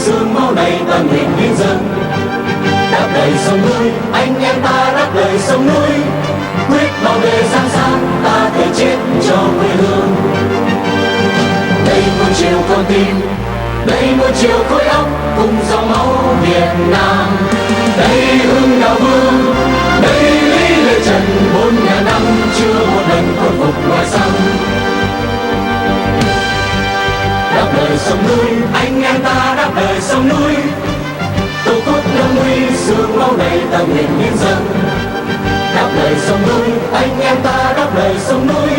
sương máu này tâm nguyện hiến dâng. Đáp lời sông núi, anh em ta đáp lời sông núi, quyết bảo vệ Giang San, ta thể chết cho quê hương. Đây muôn chiều con tim, đây muôn chiều khối óc, cùng dòng máu Việt Nam. Đây hương đạo vương, đây Lý Lê Trần, 4.000 năm chưa một lần khôi phục ngoài xăm. Đáp lời sông núi, anh em ta đáp lời sông núi, tổ quốc lâm nguy, sương máu đầy ta nguyện hiến dâng. Đáp lời sông núi, anh em ta đáp lời sông núi,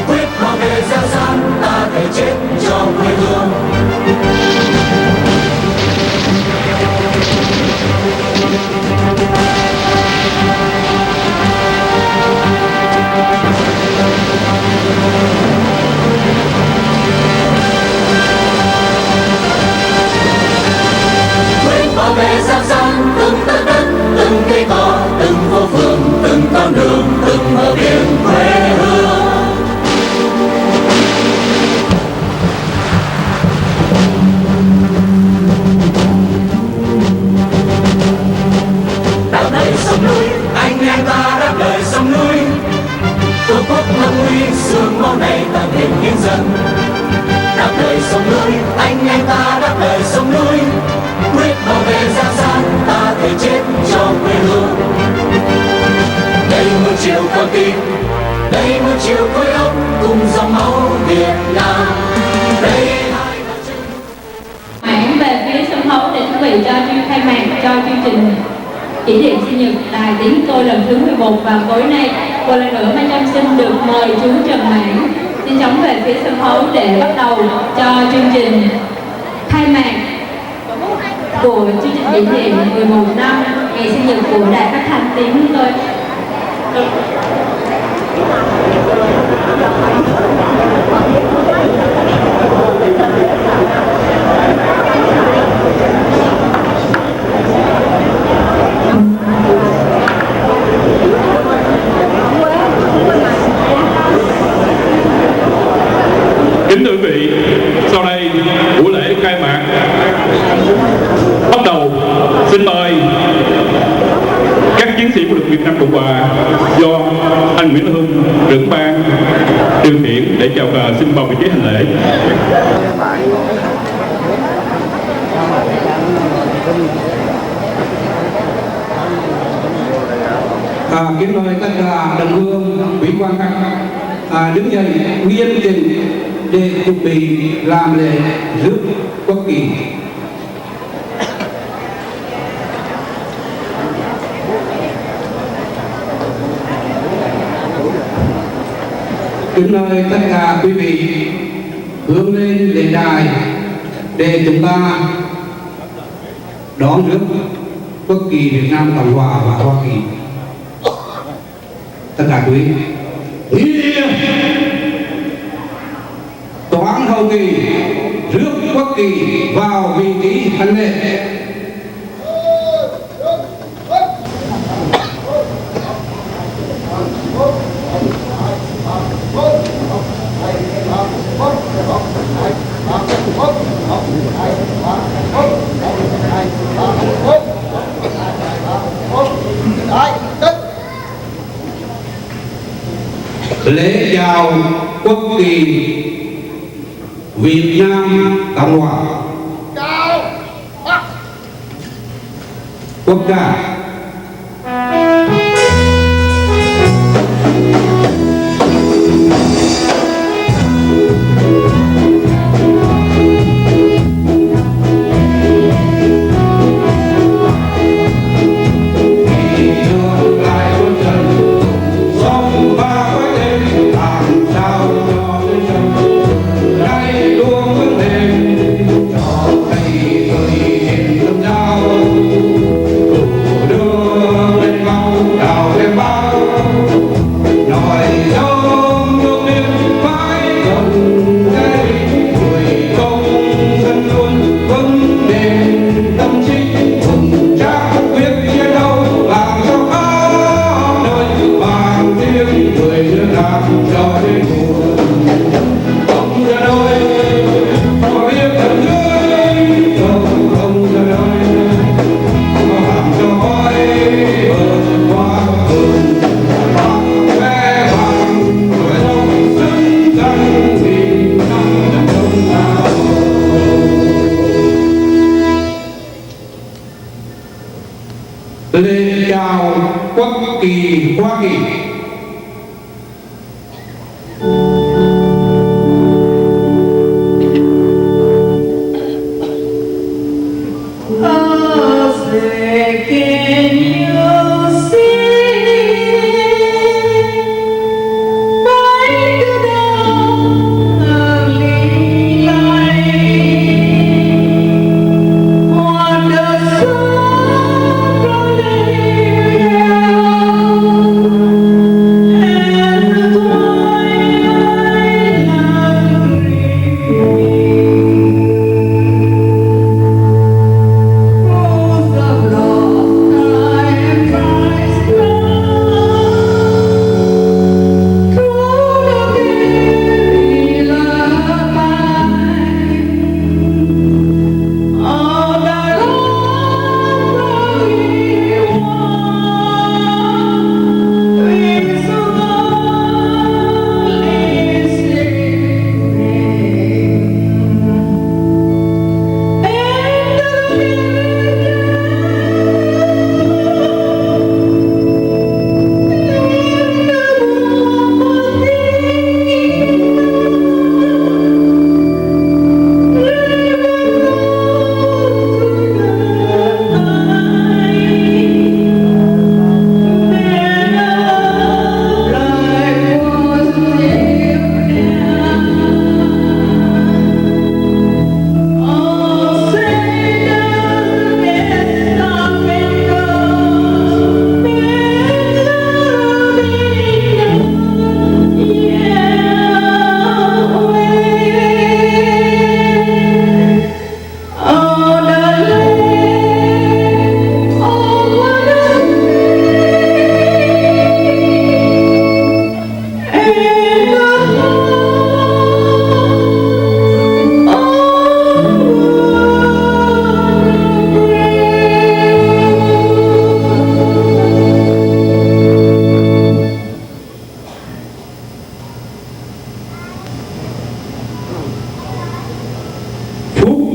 quyết bảo vệ Giang San, ta thể chết cho quê hương. Bảo vệ Giang San, từng tấc đất, từng cây cỏ, từng phố phường, từng con đường, từng bờ biển quê hương. Đáp lời sông núi, anh em ta đáp lời sông núi, tổ quốc lâm nguy, sương máu này ta nguyện hiến dâng. Đáp lời sông núi, anh em ta đáp lời sông núi, quyết bảo vệ Giang San, ta thể chết cho quê hương. Đây muôn chiều con tim, đây muôn chiều khối óc, cùng dòng máu Việt Nam. Đây hai bàn chân. Mãn về phía sân khấu để chuẩn bị cho khai mạc cho chương trình kỷ niệm sinh nhật Đài Tiếng Tôi lần thứ 11 vào tối nay. Một lần nữa Mai Trâm xin được mời chú Trần Mãn xin chóng về phía sân khấu để bắt đầu cho chương trình khai mạc của chương trình kỷ niệm 11 năm ngày sinh nhật của Đài Phát thanh Tiếng Tôi. Kính thưa quý vị, sau đây buổi lễ khai mạc bắt đầu. Xin mời các chiến sĩ bộ đội Việt Nam Cộng Hòa do anh Nguyễn Hưng, trưởng ban điều khiển để chào cờ, xin vào vị trí hành lễ. Kính mời tất cả đồng hương quý quan khách đứng dậy nghiêm chỉnh để chuẩn bị làm lễ rước quốc kỳ. Kính mời tất cả quý vị hướng lên lễ đài để chúng ta đón rước quốc kỳ Việt Nam Cộng Hòa và Hoa Kỳ. Tất cả quý toán hậu kỳ rước quốc kỳ vào vị trí hành lễ. Lễ chào quốc kỳ Việt Nam Cộng Hòa. Quốc ca. Lễ chào quốc kỳ Hoa Kỳ.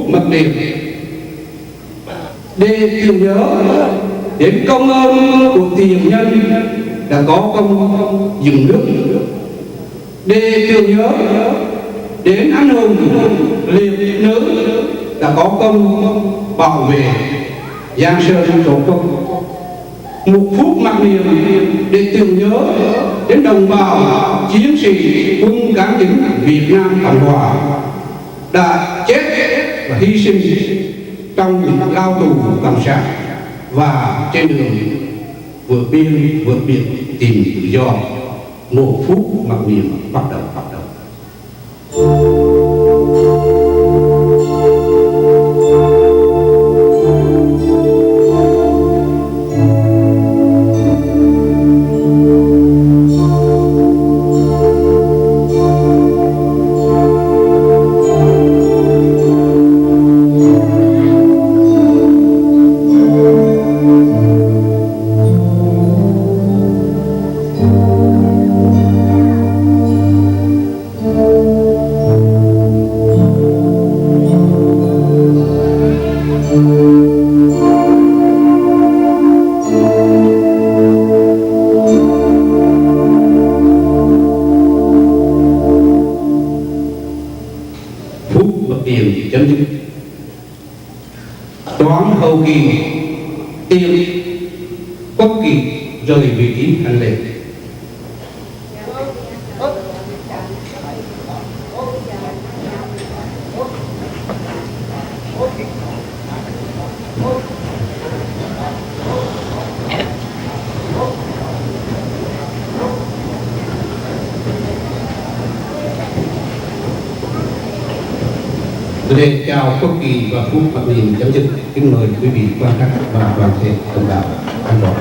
Mặc niệm để tưởng nhớ đến công ơn của tiền nhân đã có công dựng nước, để tưởng nhớ đến anh hùng liệt nữ đã có công bảo vệ giang sơn tổ quốc. Một phút mặc niệm để tưởng nhớ đến đồng bào chiến sĩ quân cán chính Việt Nam Cộng Hòa đã chết và hy sinh trong những lao tù cộng sản và trên đường vượt biên vượt biển tìm tự do. Một phút mặc niệm bắt đầu. Chấm dứt. Toán hậu kỳ tiên quốc kỳ rời vị trí hành lễ. Lễ chào quốc kỳ và phút mặc niệm chấm dứt. Kính mời quý vị quan khách và đoàn thể đồng bào an toàn.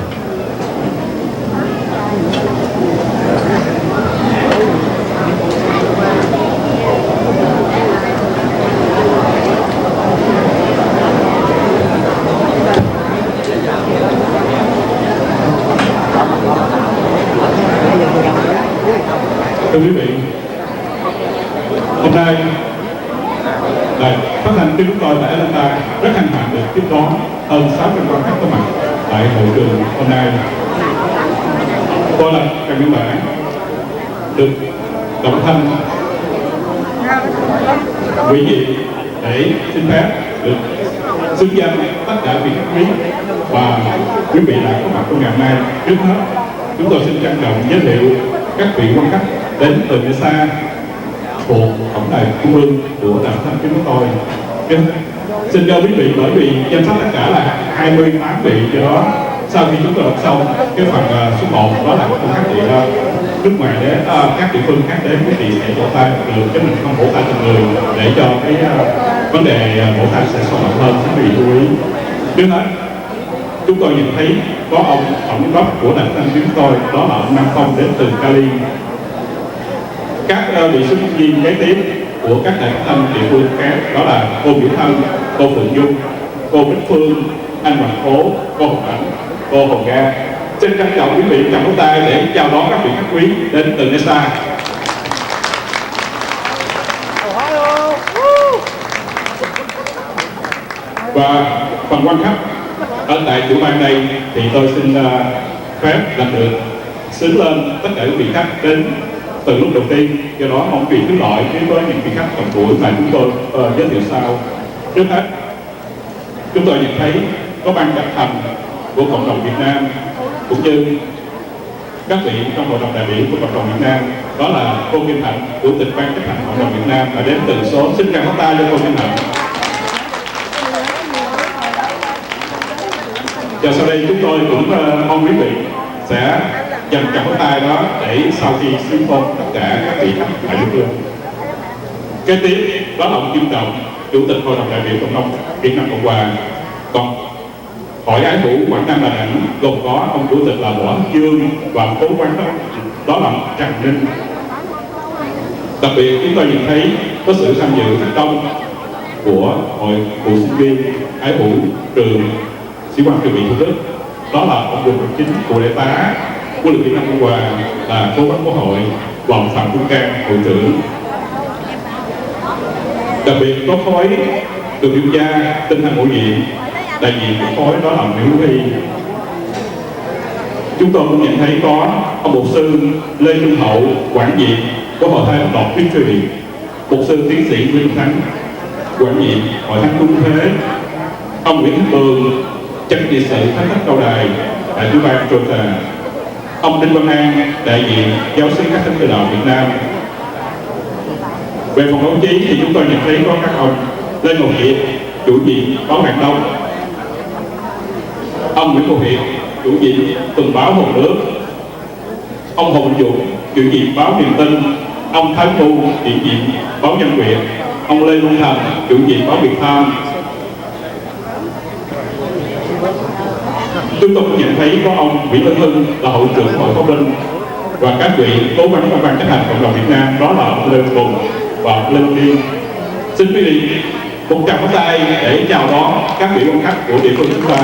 Thưa quý vị, hôm nay Đài phát thanh tiếng chúng tôi tại Atlanta rất hân hạnh được tiếp đón hơn 600 quan khách có mặt tại hội trường hôm nay. Tôi là Trần Văn Bản được đồng thanh quý vị để xin phép được xứng danh tất cả vị khách quý và quý vị đã có mặt trong ngày hôm nay. Trước hết, chúng tôi xin trân trọng giới thiệu các vị quan khách đến từ nơi xa thuộc tổng đài trung ương của Đài Phát thanh Truyền hình tôi. Xin chào quý vị, bởi vì danh sách tất cả là 28 vị, do đó sau khi chúng tôi đọc xong cái phần số 1 đó là các vị nước ngoài đến các địa phương khác đến, quý vị sẽ vỗ tay được, chứ mình không vỗ tay từng người để cho cái vấn đề vỗ tay sẽ sâu rộng hơn. Quý vị lưu ý. Trước hết, chúng tôi nhìn thấy có ông tổng giám đốc của Đài Phát thanh Truyền hình tôi, đó là ông Nam Phong đến từ Cali. Các vị xuất viên kế tiếp của các đài phát thanh địa phương khác đó là cô Diễm Thân, cô Phượng Dung, cô Bích Phương, anh Hoàng Phố, cô Hồng Ảnh, cô Hồng Nga. Xin trân trọng quý vị cầm nắm tay để chào đón các vị khách quý đến từ nơi xa. Và phần quan khách ở tại tiểu bang này thì tôi xin phép làm được xướng lên tất cả quý vị khách đến từ lúc đầu tiên, do đó mong quý vị thứ lỗi với những vị khách còn tuổi mà chúng tôi giới thiệu sau. Trước hết, chúng tôi nhìn thấy có ban chấp hành của cộng đồng Việt Nam cũng như các vị trong hội đồng đại biểu của cộng đồng Việt Nam, đó là cô Kim Hạnh, chủ tịch ban chấp hành cộng đồng Việt Nam, và đến từ số. Xin cảm ơn tay cho cô Kim Hạnh. Và sau đây chúng tôi cũng mong quý vị sẽ dành cảm ơn tay đó để sau khi xuyên phong tất cả các vị khách tại địa phương. Kế tiếp đó là ông Kim Trọng, chủ tịch hội đồng đại biểu cộng đồng Việt Nam Cộng Hòa. Còn hội ái hữu Quảng Nam Đà Nẵng gồm có ông chủ tịch là Võ Dương và cố quán đó là Trần Ninh. Đặc biệt chúng tôi nhìn thấy có sự tham dự thành công của hội cựu sinh viên ái hữu trường Sĩ quan Trường Bị Thủ Đức, đó là ông Bùi Văn Chính, cựu đại tá quân lực Việt Nam Cộng Hòa, là cố vấn của hội, và ông Phạm Trung Cang, hội trưởng. Đặc biệt có khối được điều tra tinh thần bổ nhiệm, đại diện của khối đó là Nguyễn Hữu Hy. Chúng tôi cũng nhận thấy có ông mục sư Lê Trung Hậu, quản nhiệm của hội thai học đọc tuyên truyền, mục sư tiến sĩ Nguyễn Thắng, quản nhiệm hội thánh Trung Thế, ông Nguyễn Thanh Tường, chân trị sự thánh thất Cao Đài, đại sứ bang Georgia, ông Đinh Văn An, đại diện giáo sứ các thánh cơ đạo Việt Nam. Về phòng báo chí thì chúng tôi nhận thấy có các ông Lê Ngọc Hiệp, chủ nhiệm báo Hàng Đông, ông Nguyễn Ngọc Hiệp, chủ nhiệm tuần báo Hồng Nước, ông Hồ Minh Dũng, chủ nhiệm báo Niềm Tin, ông Thái Phu, chủ nhiệm báo Nhân Quyền, ông Lê Luân Thành, chủ nhiệm báo Việt Nam. Chúng tôi cũng nhận thấy có ông Nguyễn Tân Hưng là hội trưởng hội Pháp Linh, và các vị cố vấn của ban chấp hành cộng đồng Việt Nam, đó là ông Lê Tùng và ông Lê Văn Điên. Xin quý vị một tràng pháo tay để chào đón các vị quan khách của địa phương chúng ta.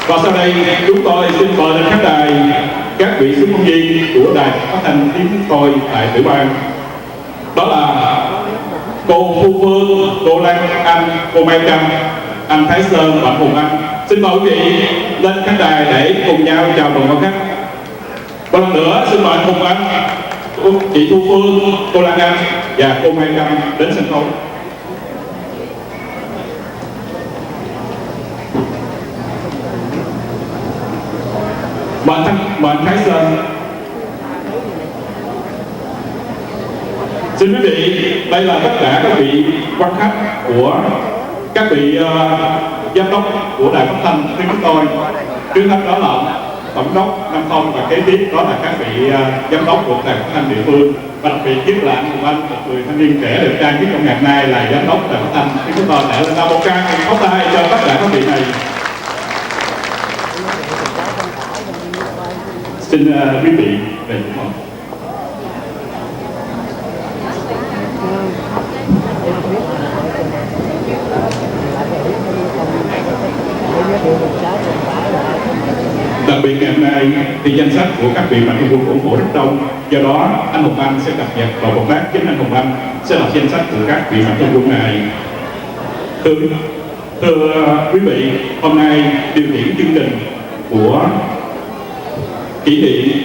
Và sau đây chúng tôi xin mời lên khán đài các vị xuất ngôn viên của đài phát thanh tiếng tôi tại tiểu bang, đó là cô Thu Phương, cô Lan Anh, cô Mai Trâm, anh Thái Sơn và Hùng Anh. Xin mời quý vị lên khán đài để cùng nhau chào mừng quan khách. Một lần nữa xin mời Hùng Anh, chị Thu Phương, cô Lan Anh và cô Mai Trâm đến sân khấu. Mời anh Thái Sơn. Xin quý vị, đây là tất cả các vị quan khách của các vị giám đốc của đài phát thanh tiếng chúng tôi. Trước hết đó là tổng đốc Nam Phong, và kế tiếp đó là các vị giám đốc của đài phát thanh địa phương, và đặc biệt nhất là anh Hùng Anh, một người thanh niên trẻ được trang nhất trong ngày hôm nay là giám đốc đài phát thanh tiếng chúng tôi. Để lên một trang pháo tay cho tất cả các vị này. Xin quý vị về chúc mừng. Đặc biệt ngày hôm nay thì danh sách của các vị mạnh thường quân ủng hộ rất đông, do đó anh Hùng Anh sẽ cập nhật vào một lát. Chính anh Hùng Anh sẽ lập danh sách của các vị mạnh thường quân này. Thưa quý vị, hôm nay điều khiển chương trình của kỷ niệm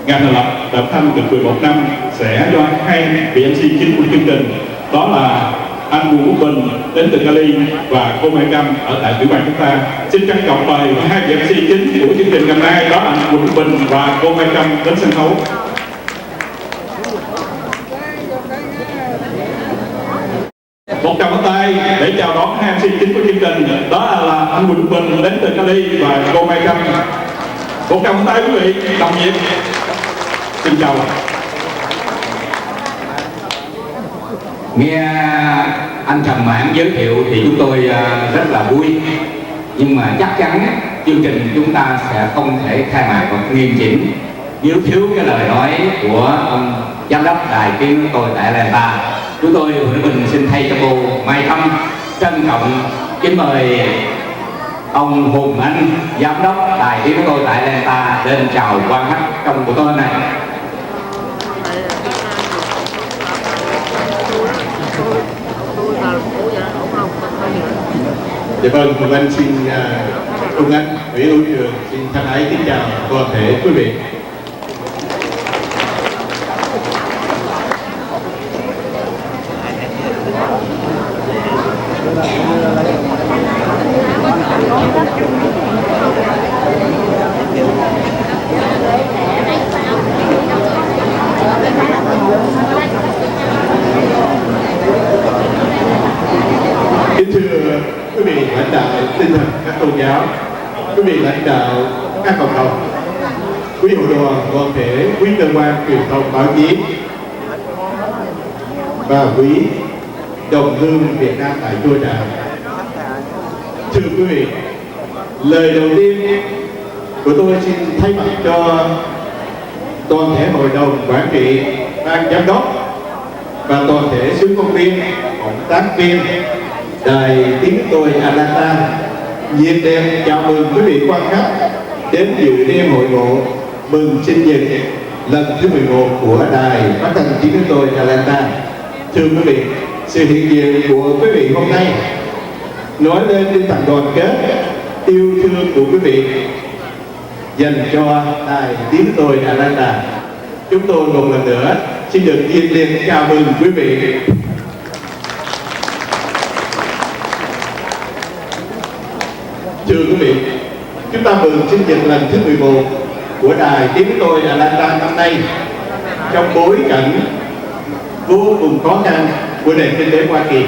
ngày thành lập Đạm Thanh được 11 năm sẽ do hai vị MC chính của chương trình, đó là anh Bùi Quốc Bình đến từ Cali và cô Mai Trâm ở tại tiểu bang chúng ta. Xin trân trọng mời hai vị MC chính của chương trình ngày nay, đó là anh Bùi Quốc Bình và cô Mai Trâm đến sân khấu. Một tràng pháo tay để chào đón hai MC chính của chương trình, đó là anh Bùi Quốc Bình đến từ Cali và cô Mai Trâm. Một tràng pháo tay quý vị, đồng nhiệt. Xin chào. Nghe anh Trầm Mãn giới thiệu thì chúng tôi rất là vui, nhưng mà chắc chắn chương trình chúng ta sẽ không thể khai mạc một nghiêm chỉnh nếu thiếu cái lời nói của ông giám đốc đài tiếng của tôi tại Atlanta. Chúng tôi Huệ Bình xin thay cho cô Mai Trâm trân trọng kính mời ông Hùng Anh, giám đốc đài tiếng của tôi tại Atlanta lên chào quan khách trong buổi tối này. Dạ vâng, Hùng Anh xin Hùng Anh, Ủy Ưu Trường xin thân ái kính chào toàn thể quý vị. Kính thưa quý vị lãnh đạo tinh thần các tôn giáo, quý vị lãnh đạo các cộng đồng, quý hội đoàn đoàn thể, quý cơ quan truyền thông báo chí và quý đồng hương Việt Nam tại chùa Tràng. Thưa quý vị, lời đầu tiên của tôi xin thay mặt cho toàn thể hội đồng quản trị, ban giám đốc và toàn thể sứ công viên, cộng tác viên đài tiếng tôi Atlanta nhiệt liệt chào mừng quý vị quan khách đến dự đêm hội ngộ mừng sinh nhật lần thứ 11 của đài phát thanh tiếng tôi Atlanta. Thưa quý vị, sự hiện diện của quý vị hôm nay nói lên tinh thần đoàn kết, yêu thương của quý vị dành cho đài tiếng tôi Atlanta. Chúng tôi một lần nữa xin được nhiệt liệt chào mừng quý vị. Thưa quý vị, chúng ta mừng sinh nhật lần thứ 11 của đài tiếng tôi Atlanta năm nay trong bối cảnh vô cùng khó khăn của nền kinh tế Hoa Kỳ.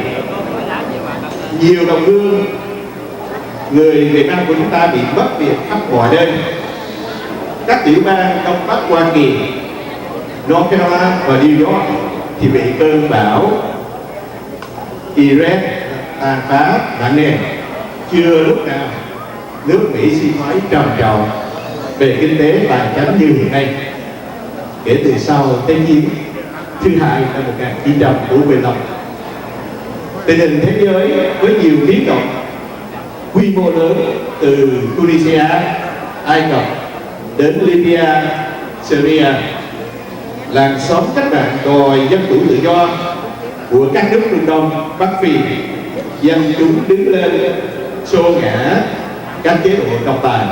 Nhiều đồng hương người Việt Nam của chúng ta bị mất việc khắp mọi nơi. Các tiểu bang Đông Bắc Hoa Kỳ, North Carolina và New York thì bị cơn bão Irene tàn phá nặng nề. Chưa lúc nào nước Mỹ suy thoái trầm trọng về kinh tế tài chính như hiện nay kể từ sau Thế chiến thứ hai năm 1945. Tình hình thế giới với nhiều biến động quy mô lớn từ Tunisia, Ai Cập đến Libya, Syria, làn sóng cách mạng đòi dân chủ tự do của các nước Trung Đông, Bắc Phi, dân chúng đứng lên xô ngã các chế độ độc tài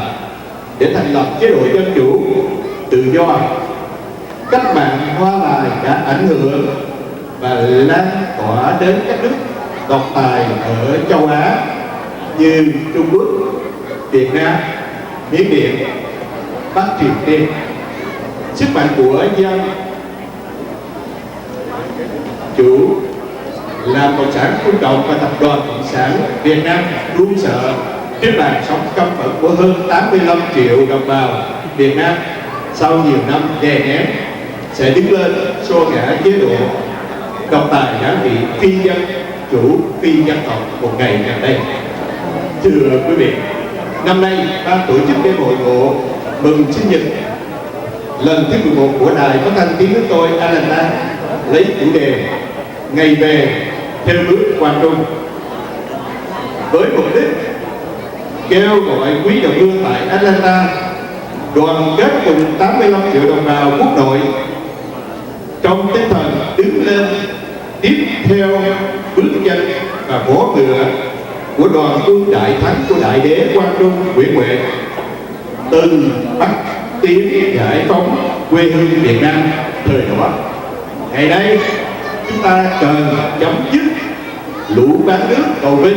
để thành lập chế độ dân chủ tự do. Cách mạng Hoa Lài đã ảnh hưởng và lan tỏa đến các nước độc tài ở châu Á như Trung Quốc, Việt Nam, Miến Điện, Bắc Triều Tiên. Sức mạnh của dân chủ là Cộng sản Trung Cộng và Tập đoàn Cộng sản Việt Nam luôn sợ trước làn sóng căm phẫn của hơn 85 triệu đồng bào Việt Nam sau nhiều năm đè nén sẽ đứng lên xô ngã chế độ độc tài ngã vị phi dân chủ, phi dân tộc một ngày gần đây. Thưa quý vị, năm nay ban tổ chức đêm hội ngộ mừng sinh nhật lần thứ 11 của đài phát thanh tiếng nước tôi Atlanta lấy chủ đề Ngày về theo bước Quang Trung, với mục đích kêu gọi quý đồng hương tại Atlanta đoàn kết cùng 85 triệu đồng bào quốc nội trong tinh thần đứng lên tiếp theo bước chân và vỗ ngựa của đoàn quân đại thắng của đại đế Quang Trung Nguyễn Huệ từ Bắc tiến giải phóng quê hương Việt Nam thời đó. Ngày nay chúng ta cần chấm dứt lũ bán nước cầu vinh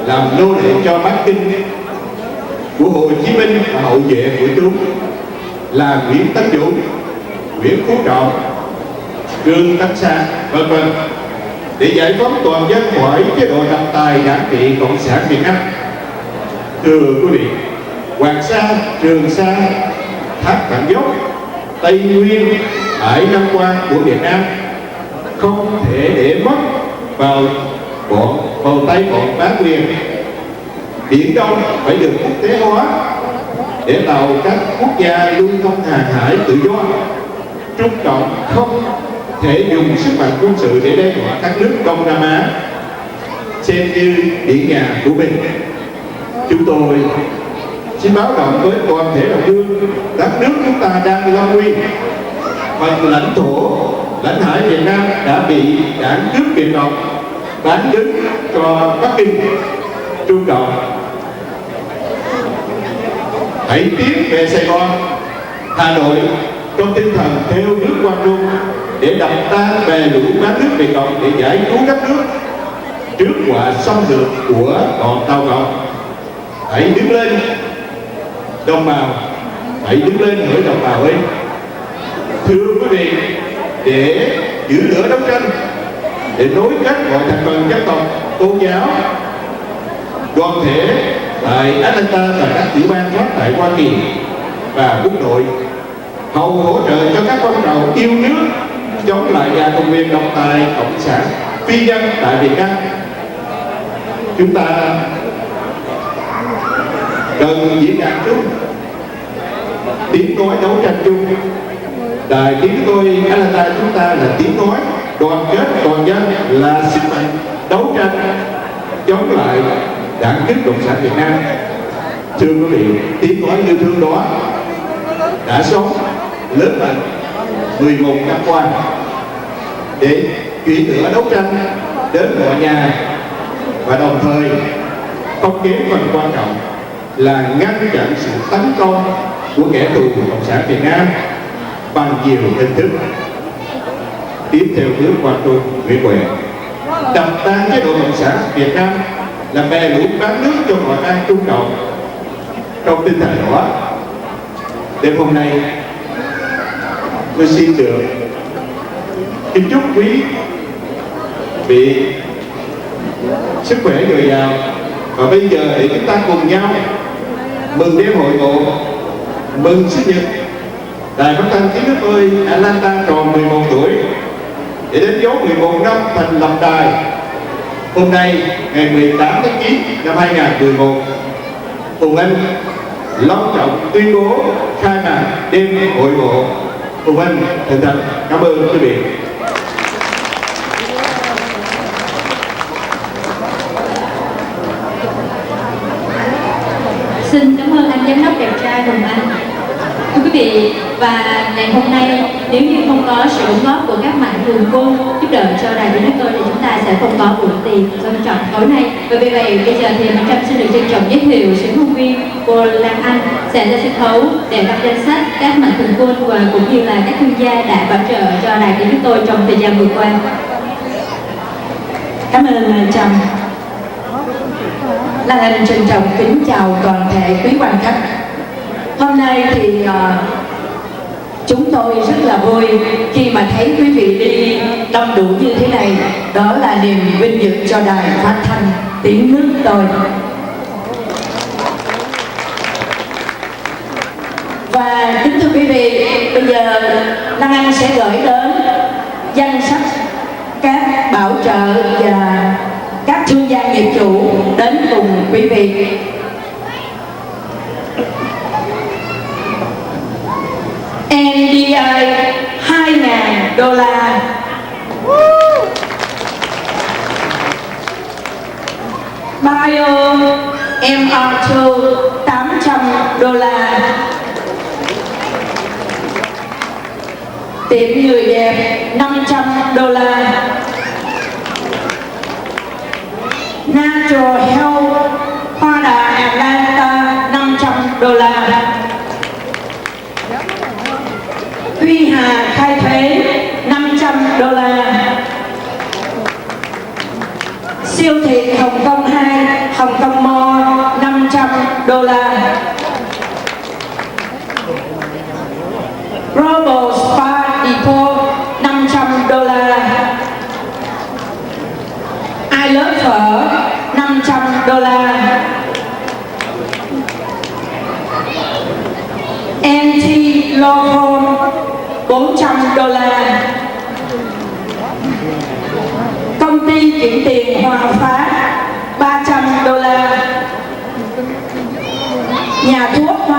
làm nô lệ cho Bắc Kinh của Hồ Chí Minh và hậu vệ của chúng là Nguyễn Tấn Dũng, Nguyễn Phú Trọng, Trương Tấn Sang, vân vân, để giải phóng toàn dân khỏi chế độ độc tài đảng trị cộng sản Việt Nam. Thưa quý vị, Hoàng Sa, Trường Sa, Thác Bản Dốc, Tây Nguyên, Hải Nam Quan của Việt Nam không thể để mất vào tay bọn bán quyền. Biển Đông phải được quốc tế hóa để tạo các quốc gia lưu thông hàng hải tự do. Trung Cộng không thể dùng sức mạnh quân sự để đe dọa các nước Đông Nam Á xem như biển nhà của mình. Chúng tôi xin báo động với toàn thể đồng hương, đất nước chúng ta đang lâm nguy. Phần lãnh thổ, lãnh hải Việt Nam đã bị đảng cướp Việt Cộng bán đứng cho Bắc Kinh, Trung Cộng. Hãy tiến về Sài Gòn, Hà Nội trong tinh thần theo nước Quang Trung để đập tan bè lũ bán nước Việt Cộng để giải cứu đất nước trước họa xâm lược của bọn Tàu Cộng. Hãy đứng lên đồng bào, hãy đứng lên hỡi đồng bào ơi. Thưa quý vị, để giữ lửa đấu tranh, để nối kết mọi thành phần dân tộc, tôn giáo, đoàn thể tại Atlanta và các tiểu bang khác tại Hoa Kỳ và quốc nội hầu hỗ trợ cho các phong trào yêu nước, chống lại nhà cầm quyền độc tài cộng sản phi nhân tại Việt Nam. Chúng ta cần diễn đạt chung, tiếng nói đấu tranh chung. Đài tiếng tôi Atlanta chúng ta là tiếng nói đoàn kết toàn dân, là sức mạnh đấu tranh chống lại đảng cướp cộng sản Việt Nam. Thưa quý vị, tiếng nói yêu thương đó đã sống lớn mạnh 11 năm qua để chuyển lửa đấu tranh đến mọi nhà, và đồng thời không kém phần quan trọng là ngăn chặn sự tấn công của kẻ thù cộng sản Việt Nam bằng nhiều hình thức. Tiếp theo nước Quang Trung Nguyễn Huệ đập tan chế độ cộng sản Việt Nam, làm bè lũ bán nước cho mọi an Trung Cộng. Trong tinh thần đó, đêm hôm nay tôi xin được kính chúc quý vị sức khỏe dồi dào, và bây giờ để chúng ta cùng nhau mừng đêm hội ngộ, mừng sinh nhật Đài Phát thanh Tiếng Nước Ơi Atlanta tròn 11 tuổi, để đánh dấu 11 năm thành lập đài. Hôm nay ngày 18 tháng 9 năm 2011, Hùng Anh long trọng tuyên bố khai mạc đêm hội ngộ. Hùng Anh thành thật cảm ơn quý vị. Xin cảm ơn anh giám đốc đẹp trai Hùng Anh. Thưa quý vị, và ngày hôm nay nếu như không có sự đóng góp của các mạnh thường quân giúp đỡ cho Đài Tiếng Nước Tôi thì chúng ta sẽ không có buổi tiệc quan trọng tối nay. Và vì vậy bây giờ thì Mạnh Trâm xin được trân trọng giới thiệu sự huấn viên cô Lan Anh sẽ ra sân khấu để đọc danh sách các mạnh thường quân và cũng như là các chuyên gia đã bảo trợ cho Đài Tiếng Nước Tôi trong thời gian vừa qua. Cảm ơn Mạnh Trâm. Lan Anh trân trọng kính chào toàn thể quý quan khách. Hôm nay thì chúng tôi rất là vui khi mà thấy quý vị đi đông đủ như thế này. Đó là niềm vinh dự cho Đài Phát thanh Tiếng Nước Tôi. Và kính thưa quý vị, bây giờ Lan Anh sẽ gửi đến danh sách các bảo trợ và các thương gia nghiệp chủ đến cùng quý vị. NDI $2.000, Bio MR2 $800, tiệm người đẹp $500, Natural Health Siêu thị Hồng Kông 2, Hồng Kông Mall $500. Global Spa Depot $500. I Love Phở $500. NT Local $400. Công ty chuyển tiền Hòa Phát $300. Nhà thuốc Hoa